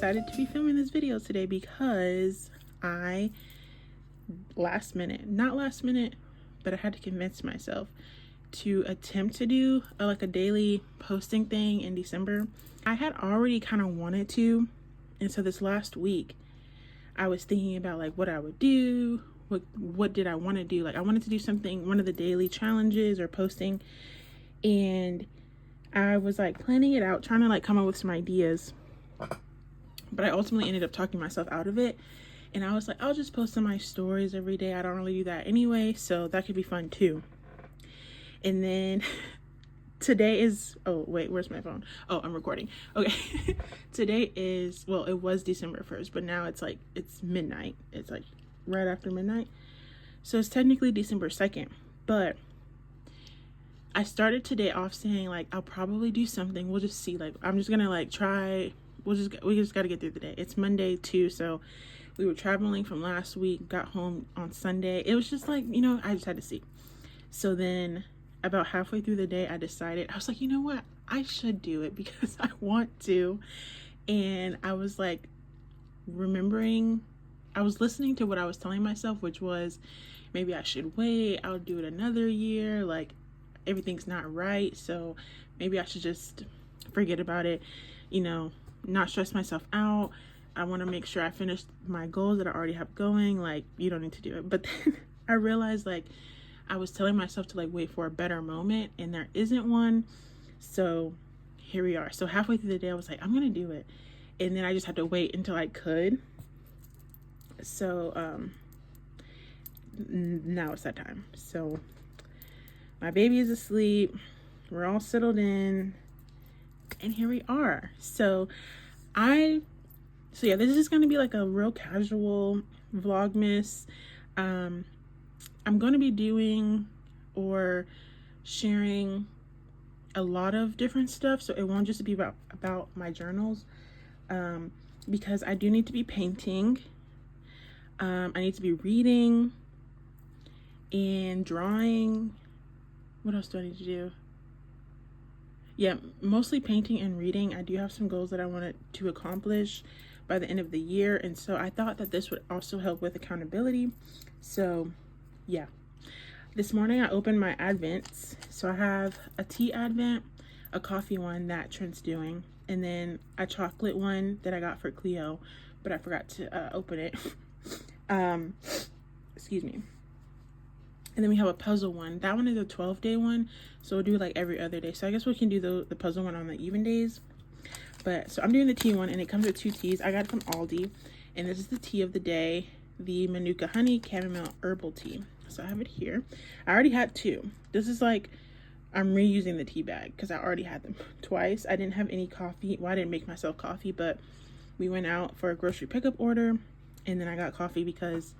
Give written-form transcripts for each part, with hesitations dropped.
decided to be filming this video today because I not last minute, but I had to convince myself to attempt to do a daily posting thing in December. I had already kind of wanted to, and so this last week I was thinking about like what I would do, what did I want to do. Like I wanted to do something, one of the daily challenges or posting, and I was like planning it out, trying to like come up with some ideas, but I ultimately ended up talking myself out of it. And I was like, I'll just post on my stories every day. I don't really do that anyway, so that could be fun too. And then today is, oh wait, where's my phone? Oh, I'm recording. Okay. Today is, well, it was December 1st, but now it's midnight. It's like right after midnight. So it's technically December 2nd, but I started today off saying like, I'll probably do something. We'll just see. Like, I'm just gonna like try, we just got to get through the day. It's Monday too, so we were traveling from last week, got home on Sunday. It was just like, I just had to see. So then about halfway through the day, I decided, I was like, you know what? I should do it because I want to. And I was like, I was listening to what I was telling myself, which was maybe I should wait. I'll do it another year. Like everything's not right. So maybe I should just forget about it, not stress myself out. I want to make sure I finish my goals that I already have going. Like, you don't need to do it. But then I realized like I was telling myself to like wait for a better moment, and there isn't one. So here we are. So halfway through the day, I was like, I'm gonna do it. And then I just had to wait until I could. So now it's that time. So my baby is asleep. We're all settled in. And here we are. So yeah, this is going to be like a real casual Vlogmas. I'm going to be doing or sharing a lot of different stuff. So it won't just be about my journals, because I do need to be painting. I need to be reading and drawing. What else do I need to do? Yeah, mostly painting and reading. I do have some goals that I wanted to accomplish by the end of the year, and so I thought that this would also help with accountability. So yeah, this morning I opened my advents. So I have a tea advent, a coffee one that Trent's doing, and then a chocolate one that I got for Cleo, but I forgot to open it. Excuse me. And then we have a puzzle one. That one is a 12-day one, so we'll do like every other day. So I guess we can do the puzzle one on the even days. But so I'm doing the tea one, and it comes with 2 teas. I got it from Aldi, and this is the tea of the day, the Manuka honey chamomile herbal tea. So I have it here. I already had 2. This is like, I'm reusing the tea bag because I already had them twice. I didn't have any coffee. Well, I didn't make myself coffee, but we went out for a grocery pickup order, and then I got coffee because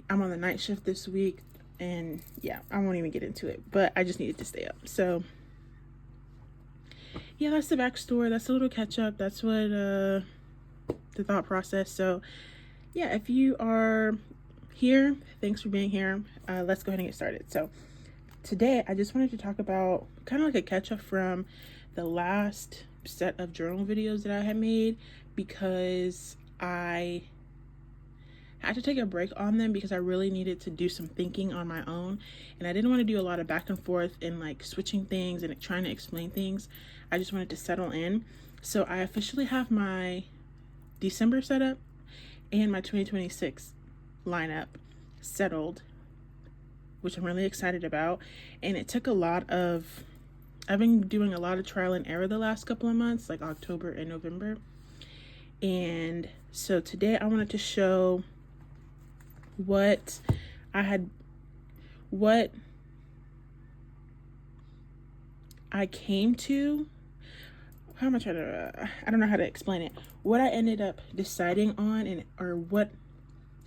I'm on the night shift this week, and yeah, I won't even get into it, but I just needed to stay up. So yeah, that's the backstory. That's a little catch up. That's what the thought process. So yeah, if you are here, thanks for being here. Let's go ahead and get started. So today I just wanted to talk about kind of like a catch up from the last set of journal videos that I had made, because I had to take a break on them because I really needed to do some thinking on my own, and I didn't want to do a lot of back and forth and like switching things and trying to explain things. I just wanted to settle in. So I officially have my December setup and my 2026 lineup settled, which I'm really excited about. And it took I've been doing a lot of trial and error the last couple of months, like October and November. And so today I wanted to show what I came to. How am I trying to, I don't know how to explain it. What I ended up deciding on, or what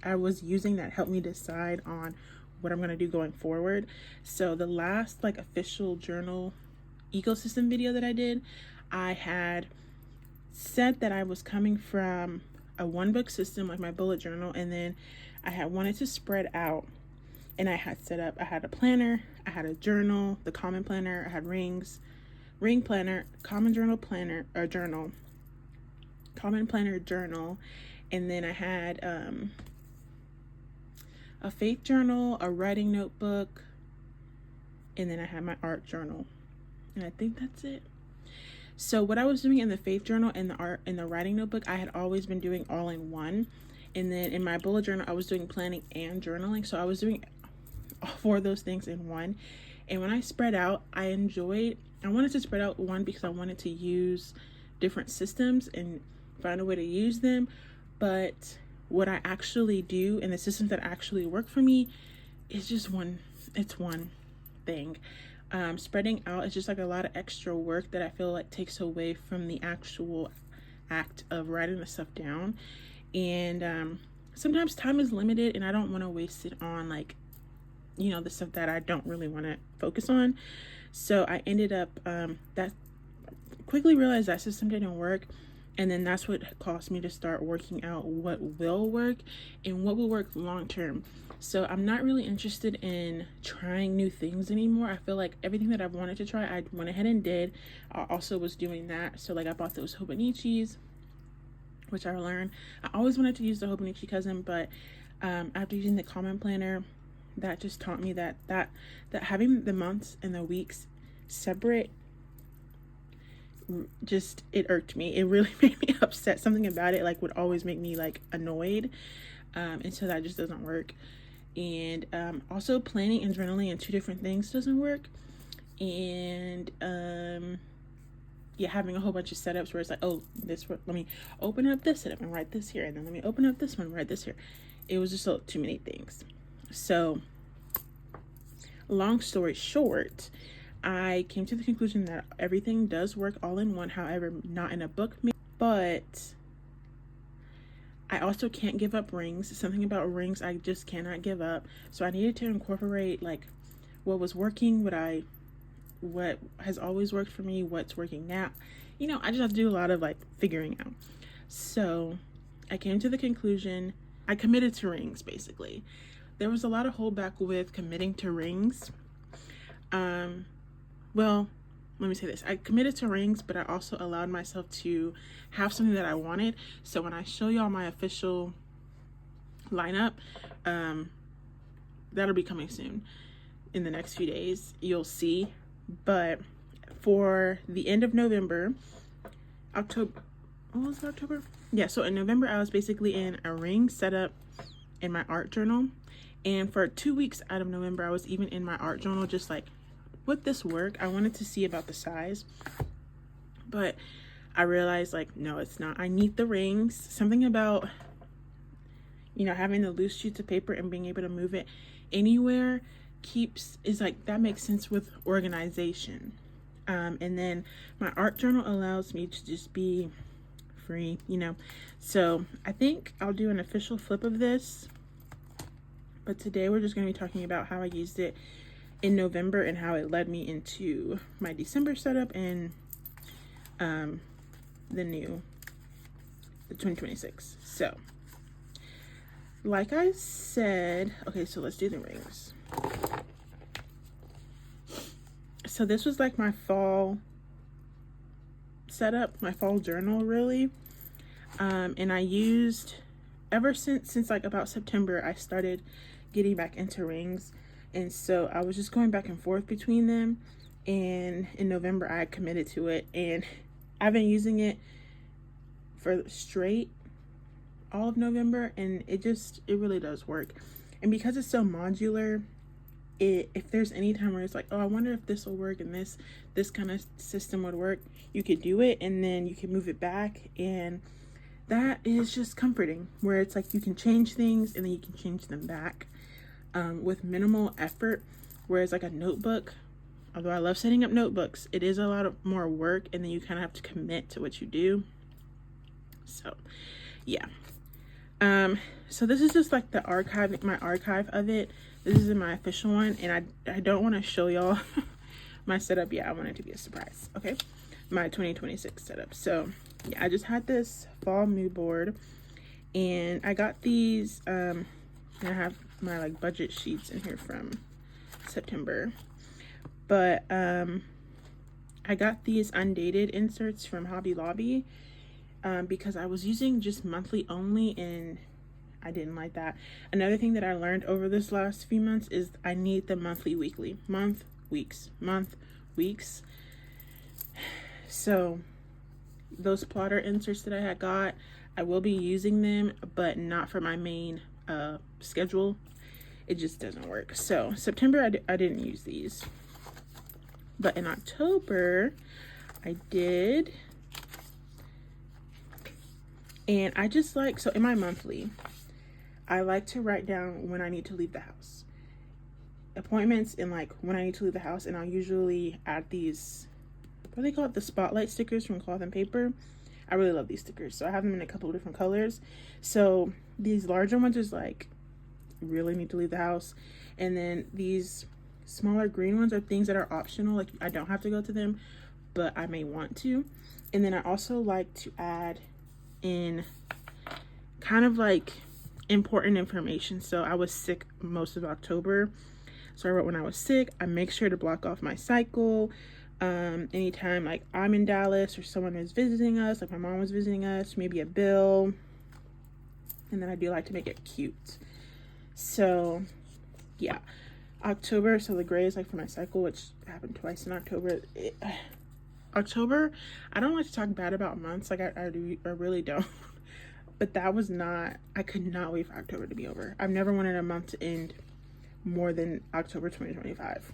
I was using that helped me decide on what I'm going to do going forward. So the last like official journal ecosystem video that I did, I had said that I was coming from a 1-book system, like my bullet journal, and then I had wanted to spread out, and I had set up, I had a planner, I had a journal, the common planner, I had ring planner, common journal planner, or journal, common planner journal, and then I had a faith journal, a writing notebook, and then I had my art journal, and I think that's it. So what I was doing in the faith journal and the art and the writing notebook, I had always been doing all in one. And then in my bullet journal, I was doing planning and journaling. So I was doing all 4 of those things in one. And when I spread out, I wanted to spread out one because I wanted to use different systems and find a way to use them. But what I actually do and the systems that actually work for me is just one thing. Spreading out is just like a lot of extra work that I feel like takes away from the actual act of writing the stuff down. And sometimes time is limited and I don't want to waste it on like, you know, the stuff that I don't really want to focus on. So I ended up that quickly realized that system didn't work. And then that's what caused me to start working out what will work and what will work long term. So I'm not really interested in trying new things anymore. I feel like everything that I've wanted to try, I went ahead and did. I also was doing that. So like I bought those Hobonichis, which I learned. I always wanted to use the Hobonichi cousin, but after using the common planner, that just taught me that having the months and the weeks separate, just it irked me. It really made me upset. Something about it like would always make me like annoyed, and so that just doesn't work. And also planning and journaling in 2 different things doesn't work. And yeah, having a whole bunch of setups where it's like, oh, let me open up this setup and write this here, and then let me open up this one and write this here. It was just too many things. So long story short, I came to the conclusion that everything does work all in one, however, not in a book, but I also can't give up rings. Something about rings I just cannot give up. So I needed to incorporate like what was working, what has always worked for me, what's working now. You know, I just have to do a lot of like figuring out. So I came to the conclusion, I committed to rings basically. There was a lot of holdback with committing to rings. Well, let me say this. I committed to rings, but I also allowed myself to have something that I wanted. So when I show y'all my official lineup, that'll be coming soon in the next few days. You'll see. But for the end of November, October, what was it, October? Yeah, so in November, I was basically in a ring setup in my art journal. And for 2 weeks out of November, I was even in my art journal, just like, would this work? I wanted to see about the size, but I realized like, no, it's not. I need the rings. Something about, you know, having the loose sheets of paper and being able to move it anywhere is like, that makes sense with organization. And then my art journal allows me to just be free, you know. So I think I'll do an official flip of this, but today we're just going to be talking about how I used it in November and how it led me into my December setup and the 2026. So like I said, okay, so let's do the rings. So this was like my fall setup, my fall journal really. And I used, ever since like about September, I started getting back into rings. And so I was just going back and forth between them. And in November, I committed to it. And I've been using it for straight all of November. And it really does work. And because it's so modular, if there's any time where it's like, oh, I wonder if this will work and this kind of system would work, you could do it. And then you can move it back. And that is just comforting, where it's like you can change things and then you can change them back. With minimal effort, whereas like a notebook, although I love setting up notebooks, it is a lot of more work and then you kind of have to commit to what you do. So yeah, so this is just like the my archive of it. This is my official one, and I don't want to show y'all my setup yet. I want it to be a surprise. Okay, my 2026 setup. So yeah, I just had this fall mood board, and I got these I have my like budget sheets in here from September, but I got these undated inserts from Hobby Lobby, because I was using just monthly only and I didn't like that. Another thing that I learned over this last few months is I need the monthly, weekly, month, weeks, month, weeks. So those plotter inserts that I had got, I will be using them, but not for my main schedule. It just doesn't work. So September, I didn't use these. But in October, I did. And I just like, so in my monthly, I like to write down when I need to leave the house. Appointments and like when I need to leave the house. And I'll usually add these, what do they call it? The spotlight stickers from Cloth and Paper. I really love these stickers. So I have them in a couple of different colors. So these larger ones is like, really need to leave the house. And then these smaller green ones are things that are optional. Like I don't have to go to them, but I may want to. And then I also like to add in kind of like important information. So I was sick most of October. So I wrote when I was sick. I make sure to block off my cycle. Anytime like I'm in Dallas or someone is visiting us, like my mom was visiting us, maybe a bill. And then I do like to make it cute. So yeah, October, so the gray is like for my cycle, which happened twice in October. October, I don't like to talk bad about months, like I really don't. But that was not, I could not wait for October to be over. I've never wanted a month to end more than October 2025.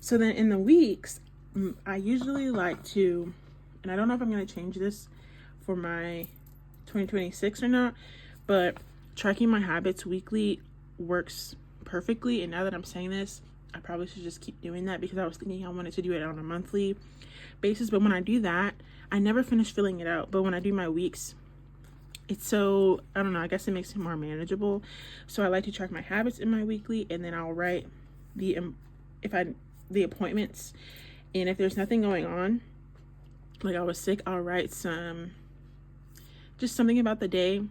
So then in the weeks, I usually like to, and I don't know if I'm going to change this for my 2026 or not, but tracking my habits weekly works perfectly. And now that I'm saying this, I probably should just keep doing that, because I was thinking I wanted to do it on a monthly basis. But when I do that, I never finish filling it out. But when I do my weeks, it's so, I don't know, I guess it makes it more manageable. So I like to track my habits in my weekly, and then I'll write the appointments. And if there's nothing going on, like I was sick, I'll write just something about the day,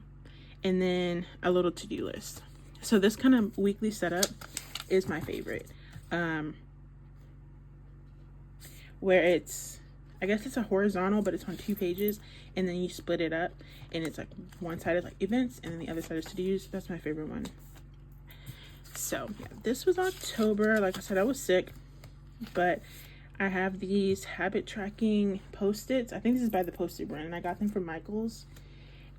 and then a little to-do list. So this kind of weekly setup is my favorite. Where it's, I guess it's a horizontal, but it's on 2 pages, and then you split it up, and it's like one side is like events, and then the other side is to-dos. That's my favorite one. So yeah, this was October. Like I said, I was sick, but I have these habit tracking Post-its. I think this is by the Post-it brand, and I got them from Michael's,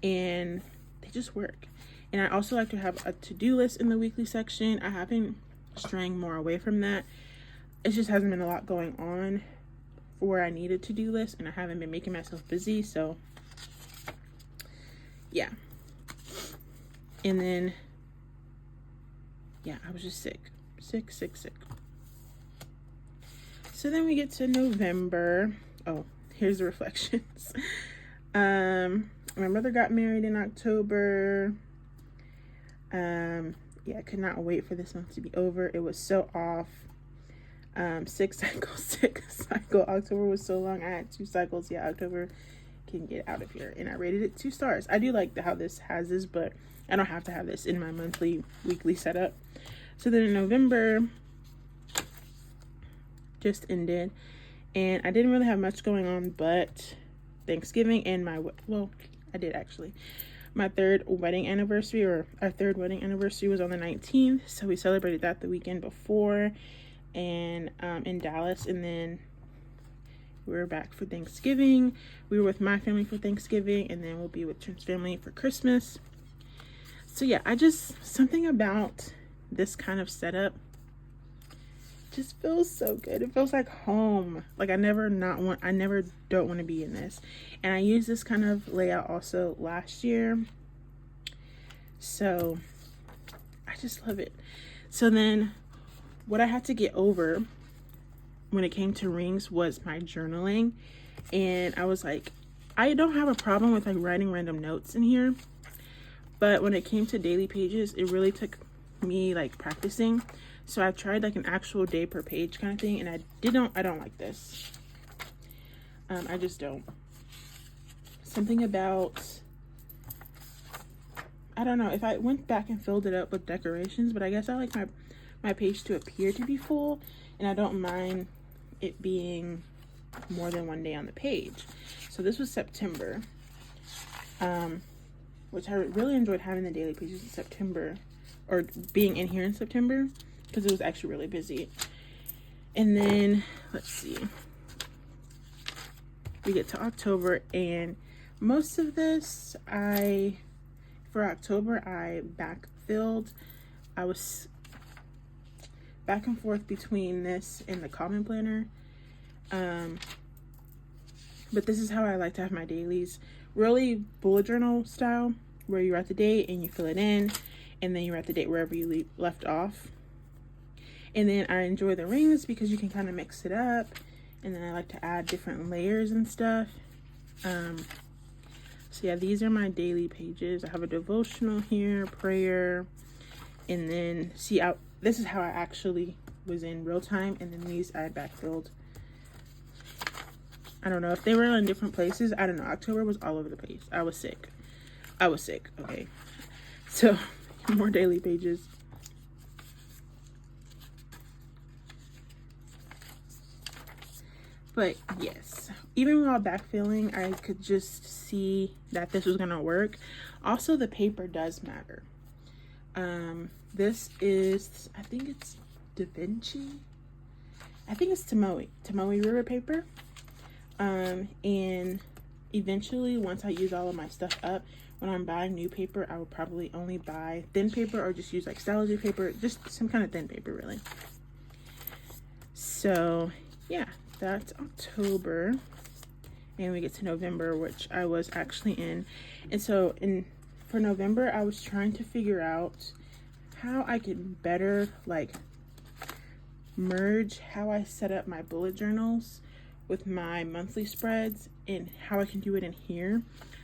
and they just work. And I also like to have a to-do list in the weekly section. I have been straying more away from that. It just hasn't been a lot going on for where I need a to-do list, and I haven't been making myself busy. So yeah. And then yeah, I was just sick. So then we get to November. Oh, here's the reflections. My mother got married in October. Yeah, I could not wait for this month to be over. It was so off. Sick cycle. October was so long. I had 2 cycles. Yeah, October can get out of here. And I rated it 2 stars. I do like how this has this, but I don't have to have this in my monthly, weekly setup. So then in November just ended, and I didn't really have much going on but Thanksgiving and I did actually. My 3rd wedding anniversary, or our 3rd wedding anniversary, was on the 19th. So we celebrated that the weekend before, and in Dallas, and then we were back for Thanksgiving. We were with my family for Thanksgiving, and then we'll be with Trent's family for Christmas. So yeah, something about this kind of setup just feels so good. It feels like home. Like I never don't want to be in this. And I used this kind of layout also last year. So I just love it. So then what I had to get over when it came to rings was my journaling. And I was like, I don't have a problem with like writing random notes in here, but when it came to daily pages, it really took me like practicing. So I tried like an actual day per page kind of thing, and I don't like this. I just don't. Something about, I don't know if I went back and filled it up with decorations, but I guess I like my page to appear to be full, and I don't mind it being more than one day on the page. So this was September. which I really enjoyed having the daily pages in September, or being in here in September, because it was actually really busy. And then let's see, we get to October, and most of this for October I backfilled. I was back and forth between this and the common planner, but this is how I like to have my dailies, really bullet journal style, where you write the date and you fill it in, and then you write the date wherever you left off. And then I enjoy the rings because you can kind of mix it up, and then I like to add different layers and stuff. So yeah, these are my daily pages. I have a devotional here, prayer, and then see out. This is how I actually was in real time, and then these I backfilled. I don't know if they were in different places. I don't know. October was all over the place. I was sick. Okay. So more daily pages. But yes, even while backfilling, I could just see that this was gonna work. Also, the paper does matter. This is, I think it's Da Vinci. I think it's Tomoe River paper. And eventually, once I use all of my stuff up, when I'm buying new paper, I will probably only buy thin paper, or just use like stylogy paper, just some kind of thin paper, really. So yeah, that's October, and we get to November, which I was actually in. And so for November, I was trying to figure out how I could better like merge how I set up my bullet journals with my monthly spreads, and how I can do it in here.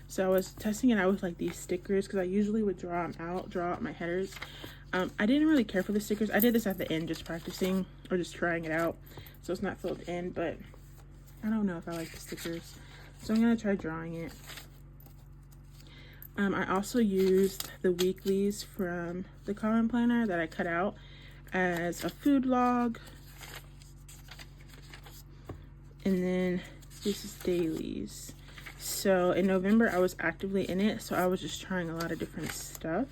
So I was testing it out with like these stickers, because I usually would draw out my headers. I didn't really care for the stickers. I did this at the end, just practicing or just trying it out, so it's not filled in, but I don't know if I like the stickers, so I'm gonna try drawing it. I also used the weeklies from the common planner that I cut out as a food log. And then this is dailies. So in November, I was actively in it, so I was just trying a lot of different stuff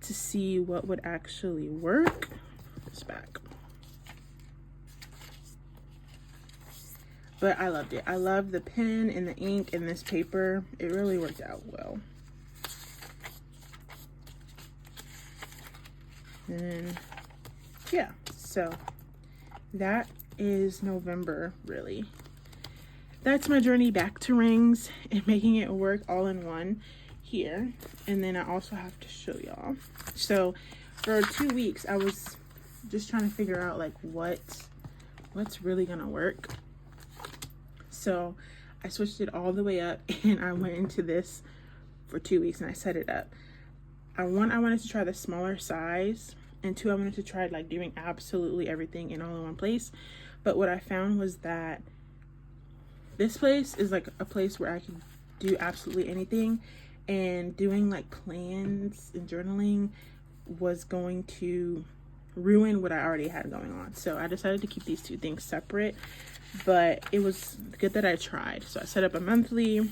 to see what would actually work. Put this back. But I loved it. I love the pen and the ink and this paper. It really worked out well. And yeah, so that is November, really. That's my journey back to rings and making it work all in one here. And then I also have to show y'all. So for 2 weeks, I was just trying to figure out like what's really gonna work. So I switched it all the way up, and I went into this for 2 weeks, and I set it up. I wanted to try the smaller size, and 2, I wanted to try like doing absolutely everything in all in one place. But what I found was that this place is like a place where I can do absolutely anything, and doing like plans and journaling was going to ruin what I already had going on. So I decided to keep these 2 things separate, but it was good that I tried. So I set up a monthly,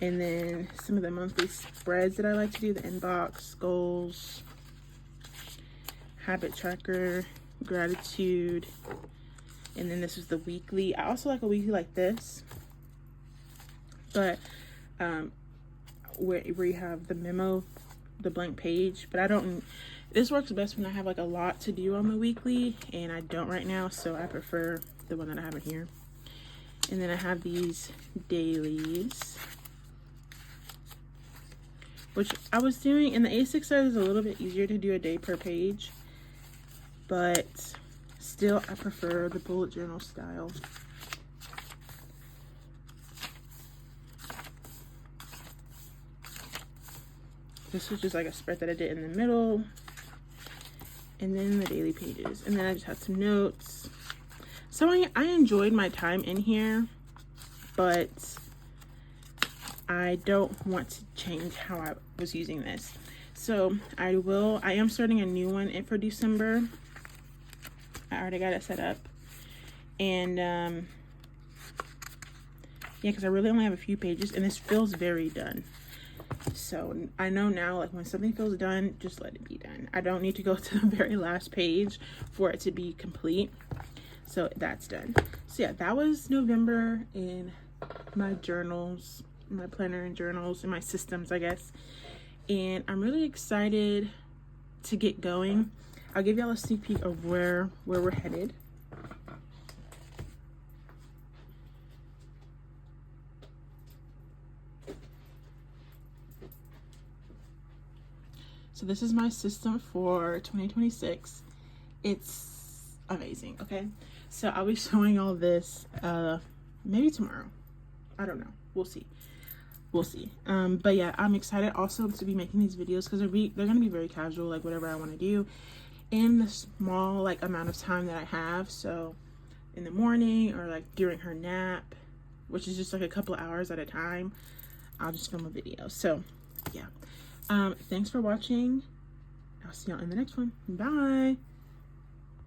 and then some of the monthly spreads that I like to do: the inbox, goals, habit tracker, gratitude, and then this is the weekly. I also like a weekly like this, but where you have the memo, the blank page. But I don't, this works best when I have like a lot to do on the weekly, and I don't right now, so I prefer the one that I have in here. And then I have these dailies, which I was doing in the A6 size. Is a little bit easier to do a day per page, but still I prefer the bullet journal style. This was just like a spread that I did in the middle, and then the daily pages, and then I just had some notes. So I enjoyed my time in here, but I don't want to change how I was using this. So I am starting a new one in for December. I already got it set up, and Yeah, because I really only have a few pages and this feels very done. So I know now, like, when something feels done, just let it be done. I don't need to go to the very last page for it to be complete. So that's done. So yeah, that was November in my journals, my planner and journals, and my systems, I guess. And I'm really excited to get going. I'll give y'all a sneak peek of where we're headed. So this is my system for 2026. It's amazing, okay? So I'll be showing all this maybe tomorrow. I don't know. We'll see. We'll see. But yeah, I'm excited also to be making these videos because they're gonna be very casual, like whatever I want to do in the small like amount of time that I have. So in the morning or like during her nap, which is just like a couple of hours at a time, I'll just film a video. So yeah. Thanks for watching. I'll see y'all in the next one. Bye.